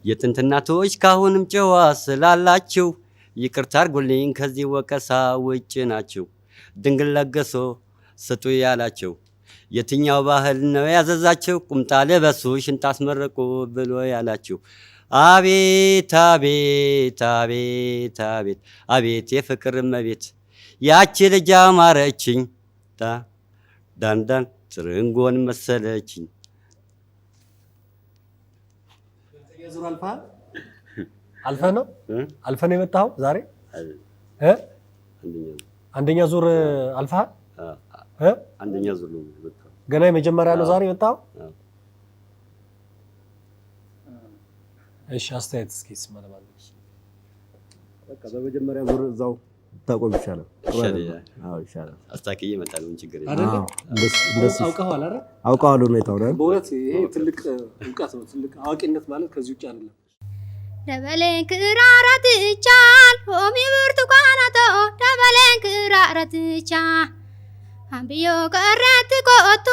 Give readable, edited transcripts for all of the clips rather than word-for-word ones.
የጥንት እናቶች ካሁንም ጨዋ ስላላችሁ ይቅርታ አድርጉልኝ ከዚህ ወቀሳ ውጭ ናችሁ። ድንግል ለገሶ ስጡ ያላቸው የትኛው ባህል ነው ያዘዛችሁ? ቁምጣ ልበሱ ሽንጥ አስመረቁ ብሎ ያላችሁ? አቤት አቤት አቤት አቤት አቤት የፍቅር እመቤት ያቺ ልጅ አማረችኝ ዳንዳን ትርንጎን መሰለችኝ። የዙር አልፈ ነው የመጣኸው ዛሬ? አንደኛ ዙር አልፈሃል? አንደኛ ዙር ነው የመጣኸው? ገና የመጀመሪያ ነው ዛሬ የመጣኸው? እሺ አስተያየት እስኪ ስማለማለች። በቃ በመጀመሪያ ዙር እዛው ታቆም ይሻላል። ይሻላል። አስታክዬ እመጣለሁ። ምን ችግር የለም። አውቀዋል አይደል? አውቀዋል ሁኔታውን አይደል? በእውነት ይሄ ትልቅ እውቀት ነው። ትልቅ አዋቂነት ማለት ከዚህ ውጭ አይደለም። ደበሌን ክራራት ይቻል ሆሚ ብርቱካናቶ ደበሌን ክራራት ይቻል አንብዮ ቀረት ቆቱ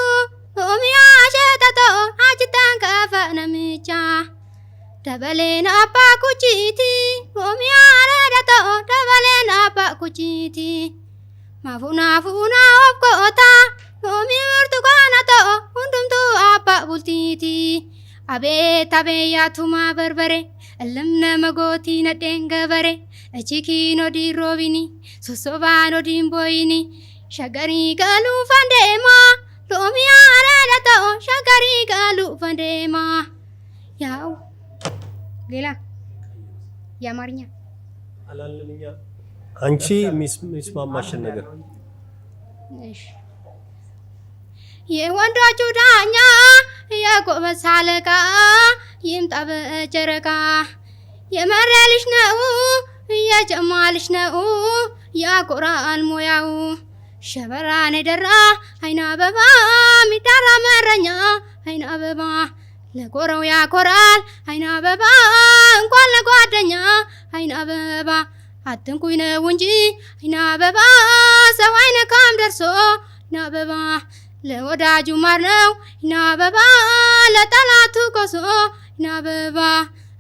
ሆሚ አሸተቶ አጅታን ከፈነምቻ ደበሌን አባ ኩቺቲ ሆሚ አረደቶ ደበሌን አባ ኩቺቲ ማፉና ፉና ኦፍኮታ ሆሚ ብርቱካናቶ ሁንዱምቱ አባ ቡልቲቲ አቤት አቤያቱማ በርበሬ እልምነ መጎቲ ነዴን ገበሬ እቺኪኖ ዲሮቢኒ ሶሶባኖ ዲምቦይኒ ሸገሪ ቀሉ ፈንዴማ ሎሚያ አረደቶ ሸገሪ ቀሉ ፈንዴማ ያው ሌላ የአማርኛ አላለልኛ አንቺ ሚስማማሽን ነገር እሺ የወንዶቹ ዳኛ የጎበዝ አለቃ ይምጣ በጨረቃ የመረልሽ ነው የጀማልሽ ነው ያቆራል ሙያው ሸበራን ደራ አይና አበባ ሚዳራ መረኛ አይና አበባ ለቆረው ያቆራል አይና አበባ እንኳን ለጓደኛ አይና አበባ አትንኩኝ ነው እንጂ አይና አበባ ሰው አይነካም ደርሶ አይና አበባ ለወዳጁ ማር ነው አይና አበባ ለጠላቱ ኮሶ አይና አበባ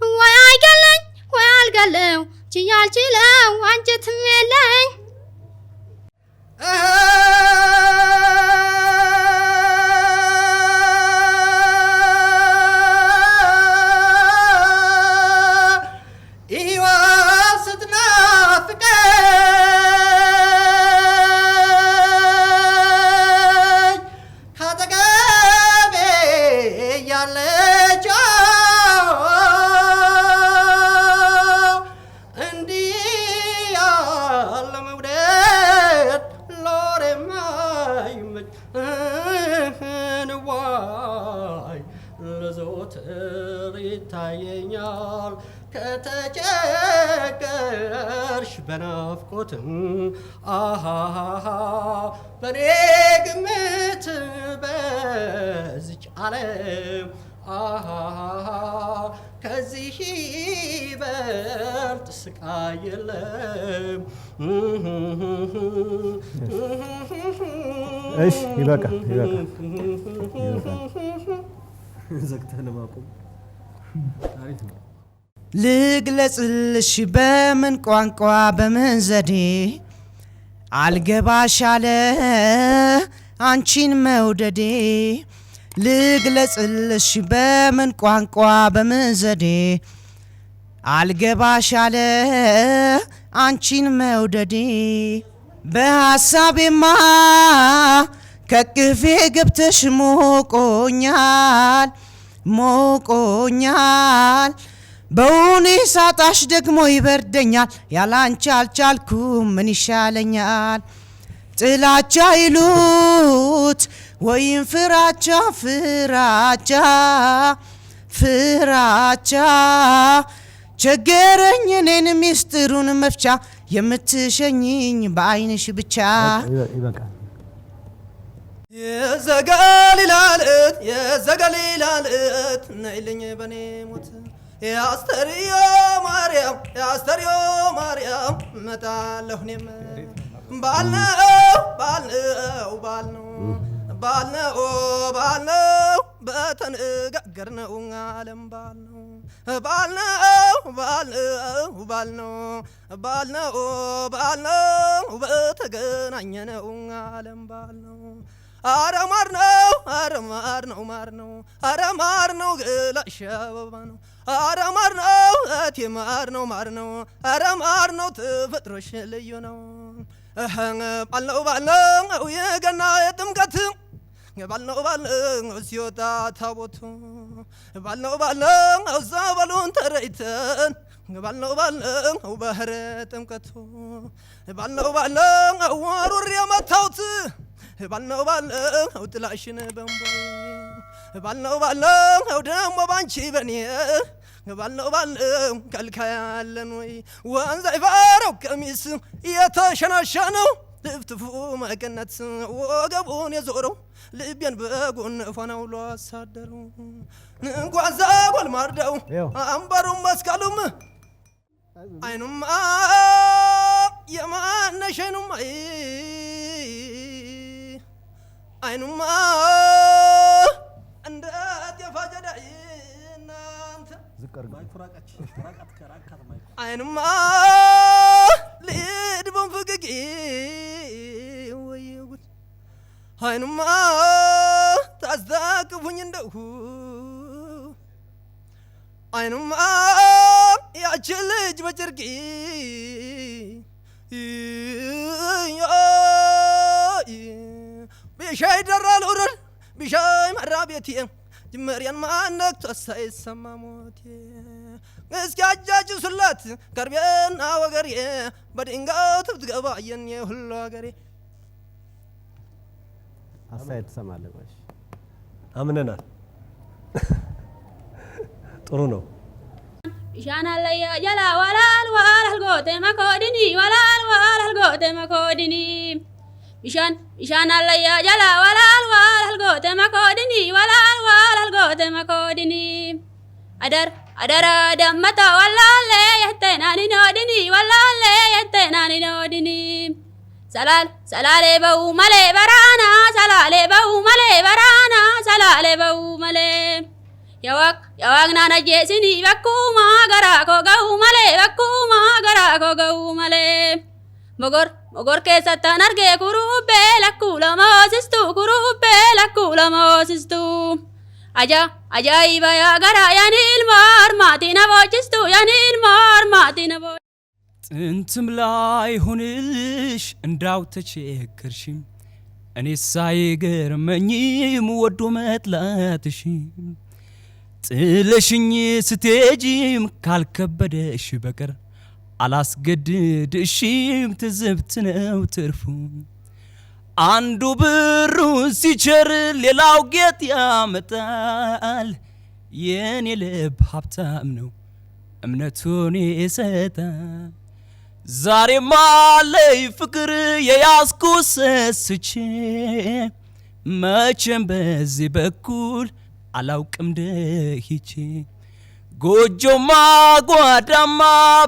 ወይ አይገለኝ ወይ አልገለው ችያልችለው አንጀትም የለኝ ይታየኛል ከተቸገርሽ በናፍቆትም አሃሃ በኔ ግምት በዚች ዓለም አሃሃ ከዚህ ይበልጥ ስቃይ የለም። እሺ ይበቃ ዘግተን ማቆም ታሪክ ነው። ልግለጽልሽ በምን ቋንቋ በምን ዘዴ አልገባሽ አለ አንቺን መውደዴ ልግለጽልሽ በምን ቋንቋ በምን ዘዴ አልገባሽ አለ አንቺን መውደዴ በሐሳቤማ ከቅፌ ገብተሽ ሞቆኛል ሞቆኛል በውኔ ሳጣሽ ደግሞ ይበርደኛል ያላንቺ አልቻልኩም ምን ይሻለኛል ጥላቻ ይሉት ወይም ፍራቻ ፍራቻ ፍራቻ ቸገረኝ እኔን ሚስጥሩን መፍቻ የምትሸኝኝ በአይንሽ ብቻ የዘገሊላልት ነይልኝ በኔ ሞት የአስተርዮ ማርያም መጣለሁ እኔም ባልነው በተነጋገርነው ዓለም ባልነው በተገናኘነው ዓለም ባልነው አረ ማር ነው ገላሽ አበባ ነው አረ ማር ነው እቴ ማር ነው አረ ማር ነው ተፈጥሮሽ ልዩ ነው ባልነው የገና የጥምቀት ባልነው ሲወጣ ታቦቱ ባልነው ዛበሉን ተረይተን ባልነው ባህረ ጥምቀቱ ባልነው ወሩር የመታውት ባልነው ጥላሽን በንቦይ ባልነው ደሞ ባንቺ በኔ ባልነው ከልካያለን ወይ ወንዝ አይፈራው ቀሚስ የተሸናሸነው ልፍትፉ መቀነት ወገቡን የዞረው ልቤን በጎን ሆነው ሏሳደሩ እንኳን ዛጎል ማርደው አንበሩም መስቀሉም አይኑማ የማነሸኑም አይኑማ እንደ የፋጀዳይ እናንተ አይኑማ ልድቦን ፍቅቂ ወይጉድ አይኑማ ታስታቅፉኝ እንደሁ አይኑማ ያችን ልጅ በጭርቂ ቢሻይ ደራል ውረድ ቢሻይ መራ ቤቴ ጅመሪያን ማነክ ተሳይሰማ ሞቴ እስኪ አጃጅሱላት ከርቤና ወገሬ በድንጋይ ትብትገባ የኔ ሁሉ አገሬ አስተያየት ትሰማለህ ማለት አምነናል ጥሩ ነው Ishana laya jala walal gote makodini walal gote makodini Ishana laya jala walal gote makodini walal gote makodini Adar dammata walalle yahtenani nodini walalle yahtenani nodini Salale bau male barana salale bau male barana salale bau male Yawak nana jesini bakuma gara ko gau male Mogor ke satan arge kurube lakula mosistu Aja iba ya gara yanil mar matina bo ጥንትም ላይ ሆንልሽ እንዳው ተቸከርሽም እኔ ሳይገርመኝም ወዶ መጥላትሽ ጥለሽኝ ስትሄጂም ካልከበደሽ በቀር አላስገድድሽም ትዝብት ነው ትርፉ አንዱ ብሩን ሲቸር ሌላው ጌጥ ያመጣል የኔ ልብ ሀብታም ነው እምነቱን ይሰጣል ዛሬማ ላይ ፍቅር የያዝኩት ሰስቼ መቼም በዚህ በኩል አላውቅም ደህቼ ጎጆማ ጓዳማ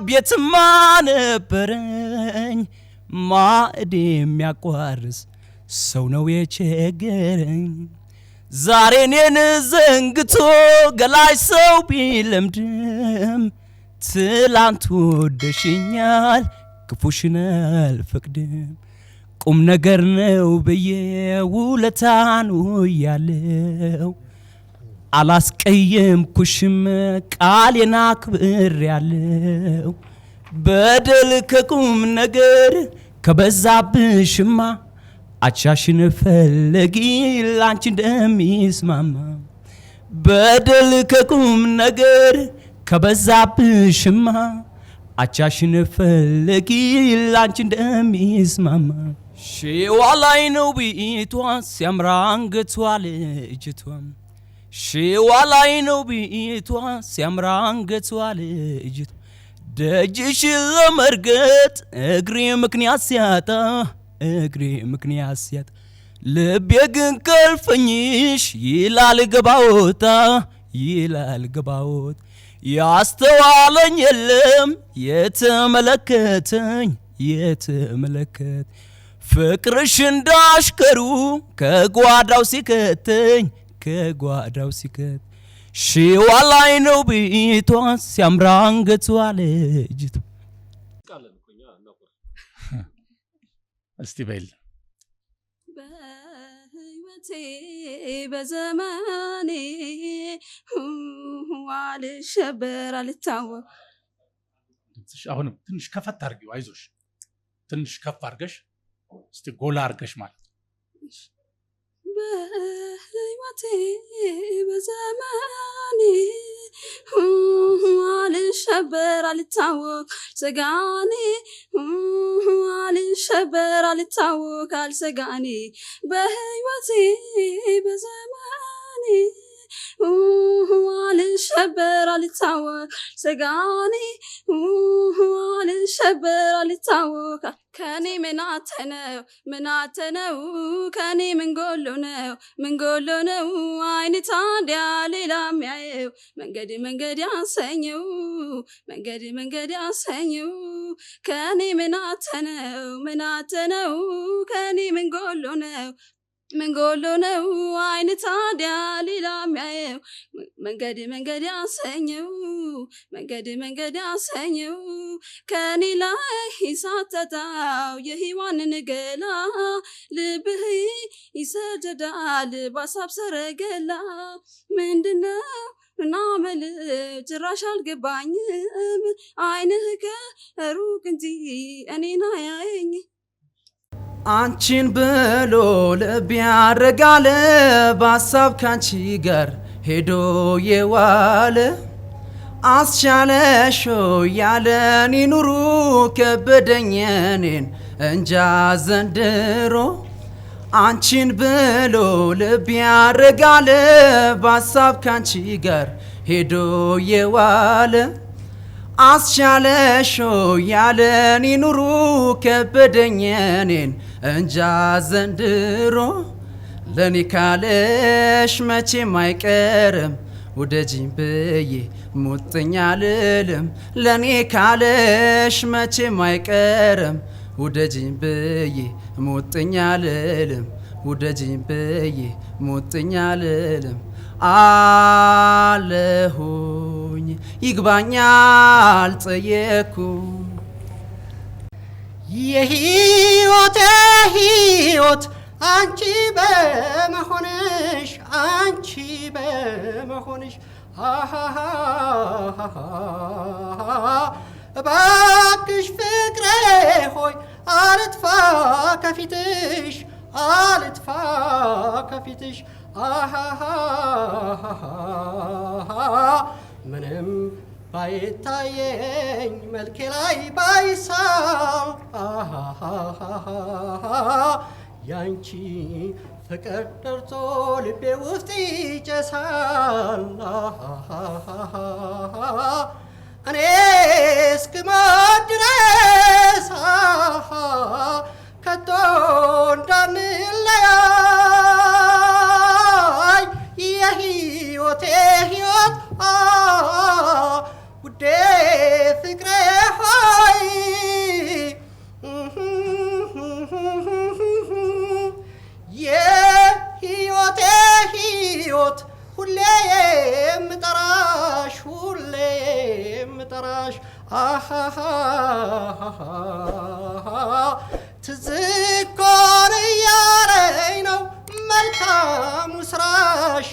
ቤትማ ነበረኝ ማዕድ የሚያቋርስ ሰው ነው የቸገረኝ ዛሬ እኔን ዘንግቶ ገላሽ ሰው ቢለምድም ትላንት ወደሽኛል ክፉሽን አልፈቅድም ቁም ነገር ነው ብዬ ውለታን ያለው አላስቀየምኩሽም ቃሌን አክብሬያለሁ በደል ከቁም ነገር ከበዛብሽማ አቻሽን ፈለጊ ላንቺ እንደሚስማማ በደል ከቁም ነገር ከበዛብሽማ አቻሽን ፈለጊ ላንቺ እንደሚስማማ ሺዋ ላይ ነው ቤቷ ሲያምራ አንገቷ ልጅቷ ሺዋ ላይ ነው ቤቷ ሲያምራ አንገቷ ልጅቷ ደጅሽ ለመርገጥ እግሬ ምክንያት ሲያጣ ልቤ ግን ከልፈኝሽ ይላል ገባወጣ ያስተዋለኝ የለም የተመለከተኝ ፍቅርሽ እንዳሽከሩ ከጓዳው ከጓዳው ሲከት ሺዋ ላይ ነው ቤቷ ሲያምራ አንገቷ ልጅቱ እስቲ በል በህይወቴ በዘመኔ አልሸበር አልታወቅ አሁንም ትንሽ ከፈት አድርጊው አይዞሽ ትንሽ ከፍ አድርገሽ እስቲ ጎላ አድርገሽ ማለት በህይወቴ በዘመኔ አልሸበር አልታወቅ ስጋኔ አልሸበር አልታወቅ አልሰጋኔ በህይወቴ በዘመኔ አልሸበር አልታወቅ ስጋኔ አልሸበር አልታወቅ ከኔ ምናተነው ከኔ ምን ጎሎ ነው አይኔ ታዲያ ሌላ የሚያየው መንገድ ያሰኘው መንገድ ያሰኘው ከኔ ምናተነው ከኔ ምን ጎሎ ነው አይኔ ታዲያ ሌላ የሚያየው መንገድ ያሰኘው መንገድ ያሰኘው ከኔ ላይ ይሳተታው የህዋንን ገላ ልብህ ይሰደዳል ባሳብ ሰረገላ ምንድነው ምናመል ጭራሽ አልገባኝም አይንህ ከሩቅ እንጂ እኔን አያየኝ አንቺን ብሎ ልብ ያረጋለ በሀሳብ ካንቺ ጋር ሄዶ የዋለ አስቻለሾ ያለን ይኑሩ ከበደኝ እኔን እንጃ ዘንድሮ አንቺን ብሎ ልብ ያረጋለ በሀሳብ ካንቺ ጋር ሄዶ የዋለ አስቻለሾ ያለን ይኑሩ ከበደኝ እኔን እንጃ ዘንድሮ ለኔ ካለሽ መቼም አይቀርም ውደጂኝ ብዬ ሙጥኛ ልልም ለኔ ካለሽ መቼም አይቀርም ውደጂኝ ብዬ ሙጥኛ ልልም ውደጂኝ ብዬ ሙጥኛ ልልም አለሁኝ ይግባኛል ጠየኩኝ የህይወቴ ህይወት አንቺ በመሆንሽ እባክሽ ፍቅሬ ሆይ አልጥፋ ከፊትሽ ምንም ባይታየኝ መልኬ ላይ ባይሳል ያንቺ ፍቅር ደርሶ ልቤ ውስጥ ይጨሳል እኔ እስክሞት ድረስ ከቶ እንዳንለያይ የህይወቴ ህይወት ውዴ ፍቅሬ ሆይ የህይወቴ ህይወት ሁሌ የምጠራሽ ትዝ እኮ እያለኝ ነው መልካሙ ስራሽ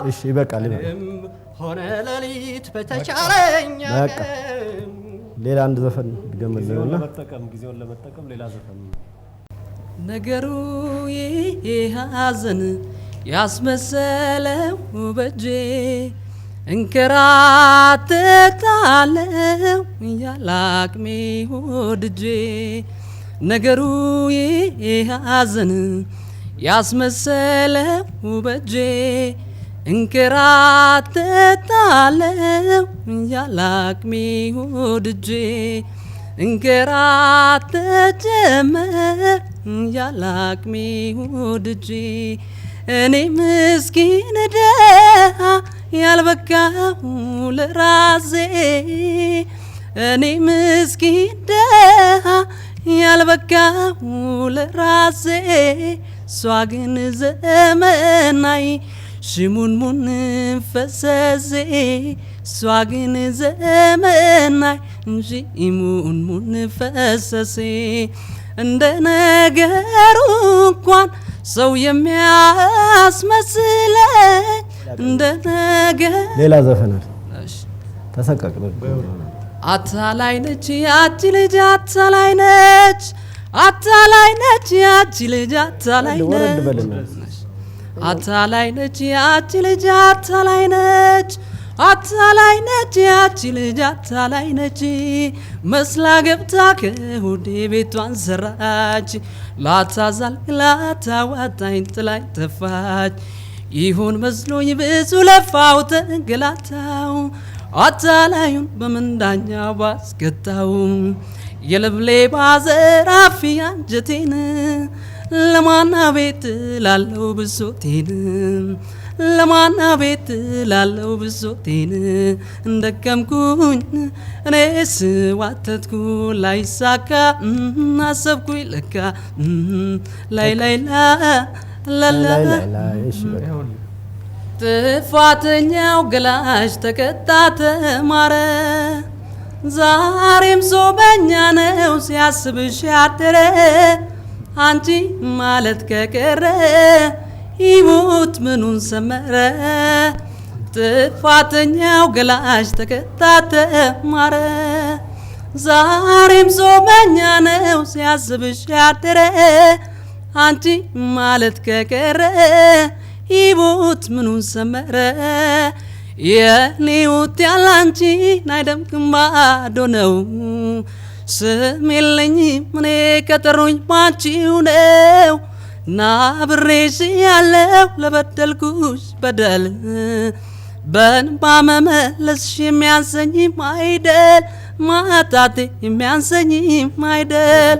እሺ ይበቃል ሆነ ሌሊት በተቻለኝ ሌላ አንድ ዘፈን ድገምልኝና ጊዜውን ለመጠቀም ሌላ ዘፈን ነገሩ ይሐዘን ያስመሰለው በጄ እንከራተታለው ያላቅሜ ወድጄ ነገሩ ይሐዘን ያስመሰለው በጄ እንከራተታለው ያላቅሜ ወድጄ እንከራተት ጀመር ያላቅሜ ወድጄ እኔ ምስኪን ደሃ ያልበቃሁ ለራሴ እኔ ምስኪን ደሃ ያልበቃው ለራሴ እሷ ግን ዘመናይ ሽሙንሙን ፈሰሴ እሷ ግን ዘመናይ ሽሙንሙን ፈሰሴ እንደ ነገሩ እንኳን ሰው የሚያስመስለኝ እንደ ነገር ሌላ ዘፈናል ተሰቀቅ አታላይ ነች ያቺ ልጅ አታላይ ነች አታላይ ነች ያቺ ልጅ አታላይ ነች አታላይ ነች ያቺ ልጅ አታላይ ነች አታላይ ነች ያቺ ልጅ አታላይ ነች መስላ ገብታ ከሆዴ ቤቷን ሰራች ላታዛል ላታዋጣኝ ጥላኝ ጠፋች ይሁን መስሎኝ ብዙ ለፋው ተንገላታው አታላዩን በመንዳኛ ባስገታው የልብሌ ባዘራፊ አንጀቴን ለማና ቤት ላለው ብሶቴን ለማና ቤት ላለው ብሶቴን እንደከምኩኝ እኔስ ዋተትኩ ላይሳካ አሰብኩኝ ለካ ላይ ጥፋተኛው ገላሽ ተቀጣ ተማረ ዛሬም ሶበኛ ነው ሲያስብሽ ያደረ አንቺ ማለት ከቀረ ይሞት ምኑን ሰመረ ጥፋተኛው ገላሽ ተቀጣ ተማረ ዛሬም ሶበኛ ነው ሲያስብሽ ያደረ አንቺ ማለት ከቀረ ይሞት ምኑን ሰመረ የኔውት ያላንቺ ናይደምክም ባዶ ነው ስም የለኝም እኔ ከጠሩኝ ባንቺው ነው ናብሬሽ ያለው ለበደልኩሽ በደል በእንባ መመለስሽ የሚያንሰኝም አይደል ማጣቴ የሚያንሰኝም አይደል